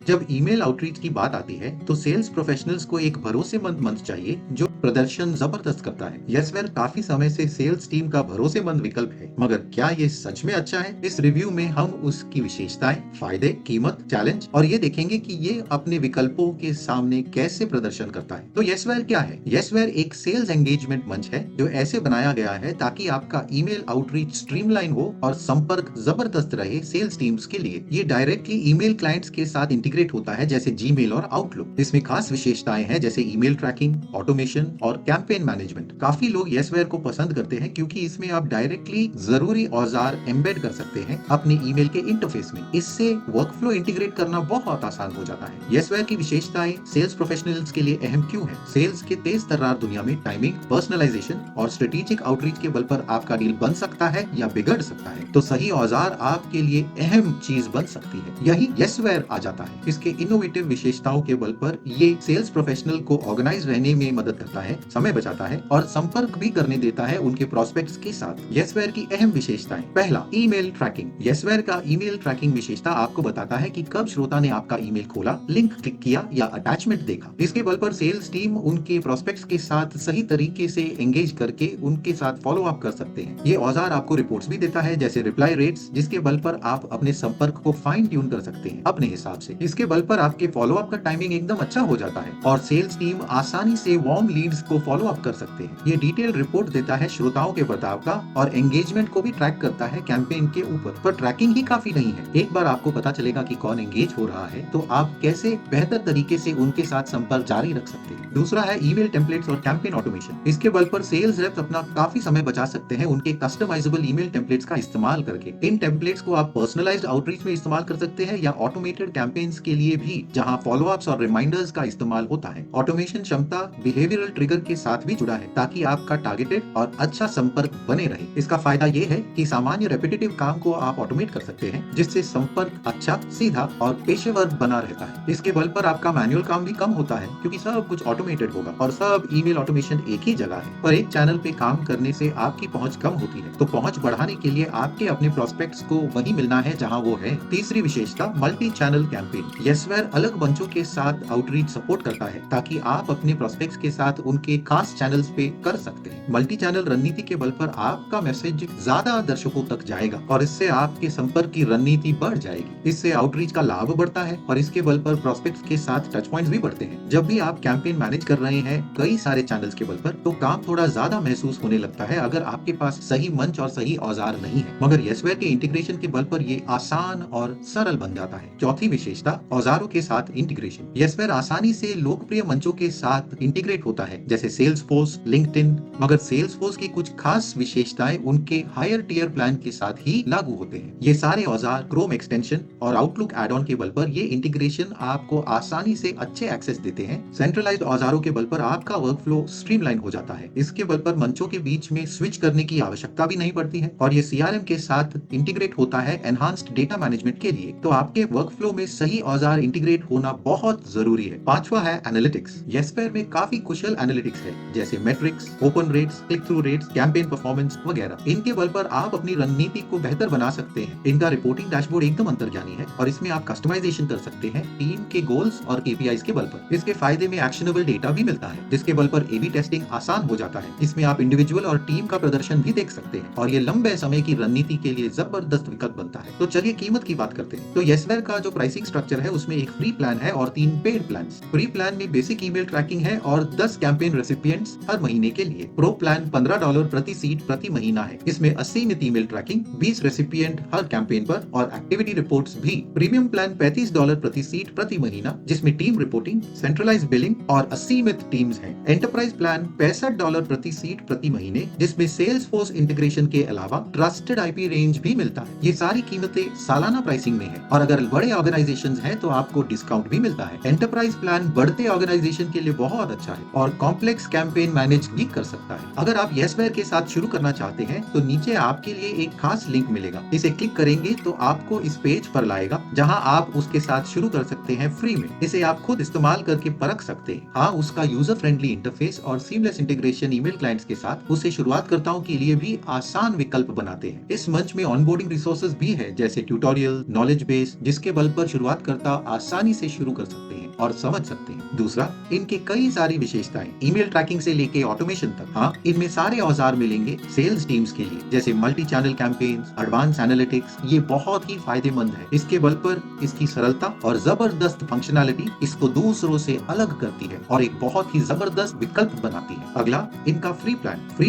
जब email outreach की बात आती है तो सेल्स प्रोफेशनल्स को एक भरोसेमंद मंच चाहिए जो प्रदर्शन जबरदस्त करता है। यशवेर काफी समय से सेल्स टीम का भरोसेमंद विकल्प है, मगर क्या ये सच में अच्छा है? इस रिव्यू में हम उसकी विशेषताएं, फायदे, कीमत, चैलेंज और ये देखेंगे कि ये अपने विकल्पों के सामने कैसे प्रदर्शन करता है। तो यशवेर क्या है? यशवेर एक सेल्स एंगेजमेंट मंच है जो ऐसे बनाया गया है ताकि आपका ईमेल आउटरीच स्ट्रीमलाइन हो और संपर्क जबरदस्त रहे सेल्स टीम्स के लिए। ये डायरेक्टली ईमेल क्लाइंट्स के साथ इंटीग्रेट होता है जैसे जीमेल और आउटलुक। इसमें खास विशेषताएं हैं जैसे ईमेल ट्रैकिंग, ऑटोमेशन और कैंपेन मैनेजमेंट। काफी लोग यशवेर को पसंद करते हैं क्योंकि इसमें आप डायरेक्टली जरूरी औजार एम्बेड कर सकते हैं अपने ईमेल के इंटरफेस में। इससे वर्कफ्लो इंटीग्रेट करना बहुत आसान हो जाता है। यशवेर की विशेषताएं सेल्स प्रोफेशनल्स के लिए अहम क्यों है? सेल्स के तेज तर्रार दुनिया में टाइमिंग, पर्सनलाइजेशन और स्ट्रेटेजिक आउटरीच के बल पर आपका डील बन सकता है या बिगड़ सकता है। तो सही औजार आपके लिए अहम चीज बन सकती है। यही यशवेर आ जाता है। इसके इनोवेटिव विशेषताओं के बल पर ये सेल्स प्रोफेशनल को ऑर्गेनाइज रहने में मदद करता है, समय बचाता है और संपर्क भी करने देता है उनके प्रोस्पेक्ट्स के साथ। यशवेर की अहम विशेषताएं। पहला, ईमेल ट्रैकिंग। यशवेर का ईमेल ट्रैकिंग विशेषता आपको बताता है कि कब श्रोता ने आपका ईमेल खोला, लिंक क्लिक किया या अटैचमेंट देखा। इसके बल पर सेल्स टीम उनके प्रोस्पेक्ट्स के साथ सही तरीके से एंगेज करके उनके साथ फॉलो अप कर सकते हैं। ये औजार आपको रिपोर्ट्स भी देता है जैसे रिप्लाई रेट्स, जिसके बल पर आप अपने संपर्क को फाइन ट्यून कर सकते हैं अपने हिसाब से। इसके बल पर आपके फॉलो अप का टाइमिंग एकदम अच्छा हो जाता है और सेल्स टीम आसानी से वार्म लीड्स को फॉलो अप कर सकते हैं। ये डिटेल रिपोर्ट देता है श्रोताओं के बर्ताव का और एंगेजमेंट को भी ट्रैक करता है कैंपेन के ऊपर। पर ट्रैकिंग ही काफी नहीं है। एक बार आपको पता चलेगा कि कौन एंगेज हो रहा है तो आप कैसे बेहतर तरीके से उनके साथ संपर्क जारी रख सकते हैं। दूसरा है ईमेल टेम्पलेट्स और कैंपेन ऑटोमेशन। इसके बल पर सेल्स रेप्स अपना काफी समय बचा सकते हैं उनके कस्टमाइजेबल ईमेल टेम्पलेट्स का इस्तेमाल करके। इन टेम्पलेट्स को आप पर्सनलाइज्ड आउटरीच में इस्तेमाल कर सकते हैं या ऑटोमेटेड कैंपेन्स के लिए भी, जहां फॉलोअप्स और रिमाइंडर्स का इस्तेमाल होता है। ऑटोमेशन क्षमता बिहेवियरल ट्रिगर के साथ भी जुड़ा है ताकि आपका टारगेटेड और अच्छा संपर्क बने रहे। इसका फायदा ये है कि सामान्य रेपिटेटिव काम को आप ऑटोमेट कर सकते हैं जिससे संपर्क अच्छा, सीधा और पेशेवर बना रहता है। इसके बल पर आपका मैनुअल काम भी कम होता है क्योंकि सब कुछ ऑटोमेटेड होगा और सब ईमेल ऑटोमेशन एक ही जगह है। पर एक चैनल पे काम करने से आपकी पहुंच कम होती है, तो पहुंच बढ़ाने के लिए आपके अपने प्रोस्पेक्ट्स को वही मिलना है जहां वो है। तीसरी विशेषता, मल्टी चैनल कैंपेन। यशवेर अलग मंचों के साथ आउटरीच सपोर्ट करता है ताकि आप अपने प्रोस्पेक्ट्स के साथ उनके खास चैनल्स पे कर सकते हैं। मल्टी चैनल रणनीति के बल पर आपका मैसेज ज्यादा दर्शकों तक जाएगा और इससे आपके संपर्क की रणनीति बढ़ जाएगी। इससे आउटरीच का लाभ बढ़ता है और इसके बल पर प्रोस्पेक्ट्स के साथ टच पॉइंट्स भी बढ़ते हैं। जब भी आप कैंपेन मैनेज कर रहे हैं कई सारे चैनल्स के बल पर, तो काम थोड़ा ज्यादा महसूस होने लगता है अगर आपके पास सही मंच और सही औजार नहीं है। मगर यशवेर के इंटीग्रेशन के बल पर ये आसान और सरल बन जाता है। चौथी विशेषता, औजारों के साथ इंटीग्रेशन। यशवेर आसानी से लोकप्रिय मंचों के साथ इंटीग्रेट होता है जैसे सेल्सफोर्स, लिंक्डइन। मगर सेल्सफोर्स की कुछ खास विशेषताएं उनके हायर टियर प्लान के साथ ही लागू होते हैं। ये सारे औजार, क्रोम एक्सटेंशन और आउटलुक एड ऑन के बल पर ये इंटीग्रेशन आपको आसानी से अच्छे एक्सेस देते हैं। सेंट्रलाइज्ड औजारों के बल पर आपका वर्कफ्लो स्ट्रीमलाइन हो जाता है। इसके बल पर मंचों के बीच में स्विच करने की आवश्यकता भी नहीं पड़ती है और ये सीआरएम के साथ इंटीग्रेट होता है एनहांस्ड डेटा मैनेजमेंट के लिए। तो आपके वर्कफ्लो में सही औजार इंटीग्रेट होना बहुत जरूरी है। पांचवा है एनालिटिक्स। यशवेर में काफी कुशल एनालिटिक्स है जैसे matrix, open rates, click through rates, campaign performance वगैरह। इनके बल पर आप अपनी रणनीति को बेहतर बना सकते हैं। इनका रिपोर्टिंग डैशबोर्ड एकदम अंतर्जानी है और इसमें आप कस्टमाइजेशन कर सकते हैं टीम के गोल्स और केपीआईज के बल पर। इसके फायदे में एक्शनेबल डेटा भी मिलता है जिसके बल पर एबी टेस्टिंग आसान हो जाता है। इसमें आप इंडिविजुअल और टीम का प्रदर्शन भी देख सकते हैं और ये लंबे समय की रणनीति के लिए जबरदस्त विकल्प बनता है। तो चलिए कीमत की बात करते हैं। तो यशवेर का जो प्राइसिंग स्ट्रक्चर है उसमें एक फ्री प्लान है और 3 पेड प्लान। फ्री प्लान में बेसिक ईमेल ट्रैकिंग है और 10 कैंपेन रेसिपिएंट्स हर महीने के लिए। प्रो प्लान $15 प्रति सीट प्रति महीना है। इसमें असीमित ईमेल ट्रैकिंग, 20 रेसिपिएंट हर कैंपेन पर और एक्टिविटी रिपोर्ट्स भी। प्रीमियम प्लान $35 प्रति सीट प्रति महीना जिसमें टीम रिपोर्टिंग, सेंट्रलाइज बिलिंग और असीमित टीम्स हैं। एंटरप्राइज प्लान $65 प्रति सीट प्रति महीने जिसमें सेल्स फोर्स इंटीग्रेशन के अलावा ट्रस्टेड आईपी रेंज भी मिलता है। ये सारी कीमतें सालाना प्राइसिंग में है और अगर बड़े ऑर्गेनाइजेशंस हैं तो आपको डिस्काउंट भी मिलता है। एंटरप्राइज प्लान बढ़ते ऑर्गेनाइजेशन के लिए बहुत अच्छा है और कॉम्प्लेक्स कैंपेन मैनेज भी कर सकता है। अगर आप यशवेर के साथ शुरू करना चाहते हैं तो नीचे आपके लिए एक खास लिंक मिलेगा। इसे क्लिक करेंगे तो आपको इस पेज पर लाएगा जहां आप उसके साथ शुरू कर सकते हैं फ्री में। इसे आप खुद इस्तेमाल करके परख सकते हैं। हाँ, उसका यूजर फ्रेंडली इंटरफेस और सीमलेस इंटीग्रेशन ईमेल क्लाइंट्स के साथ उसे शुरुआतकर्ताओं के लिए भी आसान विकल्प बनाते हैं। इस मंच में ऑनबोर्डिंग रिसोर्सेज भी है जैसे ट्यूटोरियल, नॉलेज बेस, जिसके बल पर शुरुआतकर्ता उपयोगकर्ता आसानी से शुरू कर सकते हैं और समझ सकते हैं। दूसरा, इनके कई सारी विशेषताएं, ईमेल ट्रैकिंग से लेके ऑटोमेशन तक। हाँ, इनमें सारे औजार मिलेंगे सेल्स टीम्स के लिए, जैसे multi channel campaigns, advance analytics. ये बहुत ही फायदेमंद है। इसके बल पर इसकी सरलता और जबरदस्त फंक्शनैलिटी इसको दूसरों से अलग करती है और एक बहुत ही जबरदस्त विकल्प बनाती है। अगला, इनका फ्री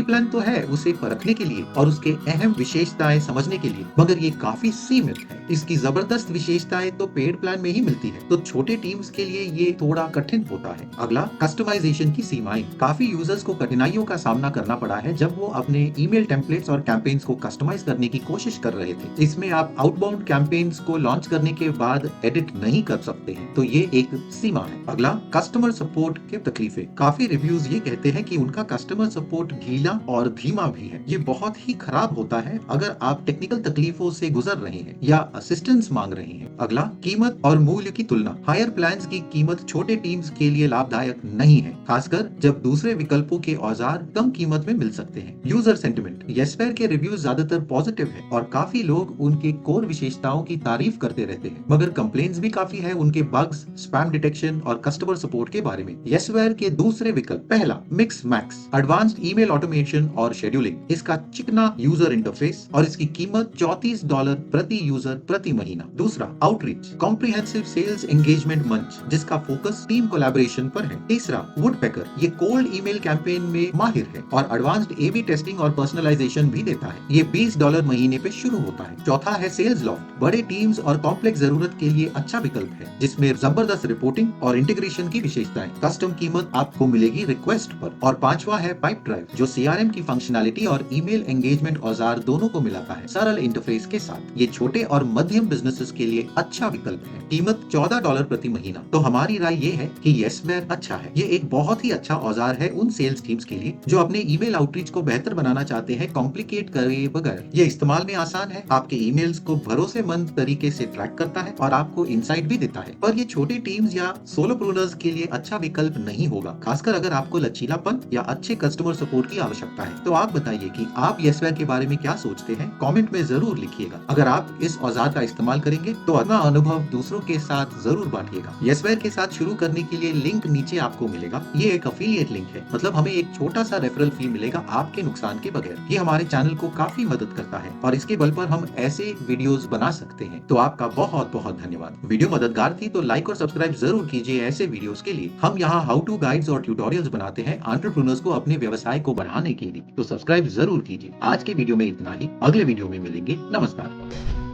प्लान तो है उसे परखने के लिए और उसके अहम विशेषताएं समझने के लिए, मगर ये काफी सीमित है। इसकी जबरदस्त विशेषताएं तो पेड प्लान में ही मिलती है, तो छोटे टीम्स के लिए ये थोड़ा कठिन होता है। अगला, कस्टमाइजेशन की सीमाएं। काफी यूजर्स को कठिनाइयों का सामना करना पड़ा है जब वो अपने ईमेल टेम्पलेट्स और कैंपेन्स को कस्टमाइज करने की कोशिश कर रहे थे। इसमें आप आउटबाउंड कैंपेन्स को लॉन्च करने के बाद एडिट नहीं कर सकते हैं, तो ये एक सीमा है। अगला, कस्टमर सपोर्ट के तकलीफें। काफी रिव्यूज ये कहते हैं कि उनका कस्टमर सपोर्ट ढीला और धीमा भी है। ये बहुत ही खराब होता है अगर आप टेक्निकल तकलीफों से गुजर रहे हैं या असिस्टेंस मांग रहे हैं। अगला, कीमत और मूल्य की तुलना। हायर प्लान्स की कीमत छोटे टीम्स के लिए लाभदायक नहीं है, खासकर जब दूसरे विकल्पों के औजार कम कीमत में मिल सकते हैं। User sentiment. येसफेयर के रिव्यूज ज्यादातर पॉजिटिव है और काफी लोग उनके कोर विशेषताओं की तारीफ करते रहते हैं, मगर कंप्लेंट्स भी काफी है उनके बग्स, स्पैम डिटेक्शन और कस्टमर सपोर्ट के बारे में। येसफेयर के दूसरे विकल्प। पहला, mix max, advanced email automation और शेड्यूलिंग। इसका चिकना यूजर इंटरफेस और इसकी कीमत $34 प्रति यूजर प्रति महीना। दूसरा, आउटरीच, कॉम्प्रिहेंसिव सेल्स एंगेजमेंट मंच, जिसका फोकस टीम कोलैबोरेशन पर है। तीसरा, वुडपेकर, ये कोल्ड ईमेल कैंपेन में माहिर है और एडवांस्ड एबी टेस्टिंग और पर्सनलाइजेशन भी देता है। ये $20 महीने पे शुरू होता है। चौथा है सेल्स लॉफ्ट, बड़े टीम्स और कॉम्प्लेक्स जरूरत के लिए अच्छा विकल्प है, जिसमें जबरदस्त रिपोर्टिंग और इंटीग्रेशन की विशेषताएं। कस्टम कीमत आपको मिलेगी रिक्वेस्ट पर। और पांचवा है पाइप ड्राइव, जो सीआरएम की फंक्शनैलिटी और ईमेल एंगेजमेंट औजार दोनों को मिलाता है सरल इंटरफेस के साथ। ये छोटे और मध्यम बिजनेसेस के लिए अच्छा विकल्प है। कीमत $14 प्रति महीना। तो हमारी राय ये है कि येसफेयर अच्छा है। ये एक बहुत ही अच्छा औजार है उन सेल्स टीम्स के लिए जो अपने ईमेल आउटरीच को बेहतर बनाना चाहते हैं, कॉम्प्लिकेट करे बगैर। ये इस्तेमाल में आसान है, आपके ईमेल्स को भरोसेमंद तरीके से ट्रैक करता है और आपको इनसाइट भी देता है। पर ये छोटे टीम्स या सोलोप्reneurs के लिए अच्छा विकल्प नहीं होगा, खासकर अगर आपको लचीलापन या अच्छे कस्टमर सपोर्ट की आवश्यकता है। तो आप बताइए कि आप येसफेयर के बारे में क्या सोचते हैं, कमेंट में जरूर लिखिएगा। अगर आप इस औजार का इस्तेमाल करेंगे तो अपना अनुभव दूसरों के साथ जरूर बांटिएगा। येसफेयर के साथ शुरू करने के लिए लिंक नीचे आपको मिलेगा। ये एक अफिलिएट लिंक है, मतलब हमें एक छोटा सा रेफरल फी मिलेगा आपके नुकसान के बगैर। ये हमारे चैनल को काफी मदद करता है और इसके बल पर हम ऐसे वीडियोस बना सकते हैं। तो आपका बहुत बहुत धन्यवाद। वीडियो मददगार थी तो लाइक और सब्सक्राइब जरूर कीजिए ऐसे वीडियोस के लिए। हम यहाँ हाउ टू गाइड्स और ट्यूटोरियल्स बनाते हैं एंटरप्रेन्योर्स को अपने व्यवसाय को बढ़ाने के लिए, तो सब्सक्राइब जरूर कीजिए। आज के वीडियो में इतना ही, अगले वीडियो में मिलेंगे। नमस्कार।